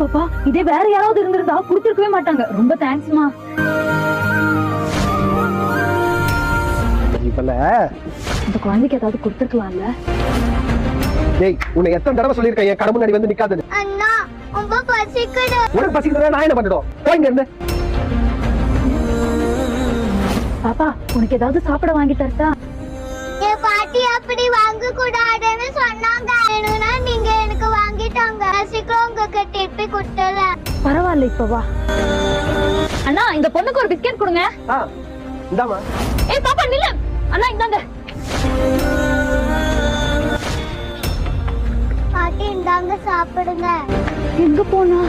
பாப்பா, இதே வேற யாராவது இருந்திருந்தா குடுத்திருக்கவே மாட்டாங்க. ரொம்ப தேங்க்ஸ்மா. இப்பல இந்த குழந்தைக்கு ஏதாவது கொடுத்துருக்கலாம்ல. டேய், உன்னை எத்தனை தடவை சொல்லிருக்கேன் என் கடை முன்னாடி வந்து நிக்காதன்னு. அண்ணா ரொம்ப பசிக்குது. உனக்கு பசிக்குதுன்னா நான் என்ன பண்ணிடும்? போய்ங்க இருந்து. பாப்பா, உனக்கு ஏதாவது சாப்பிட வாங்கி தரட்டா? என் பாட்டி அப்படி வாங்க கூடாதுன்னு சொன்னாங்க. வேணும்னா நீங்க எனக்கு வாங்கிட்டாங்க. பசிக்கும் உங்களுக்கு டிப்பி கொடுத்தல. பரவாயில்ல, இப்ப வா. அண்ணா, இந்த பொண்ணுக்கு ஒரு பிஸ்கெட் கொடுங்க. இந்தாமா. ஏய் பாப்பா நில்லு. அண்ணா இந்தாங்க. பாட்டி இந்தாங்க சாப்பிடுங்க. எங்க போனா?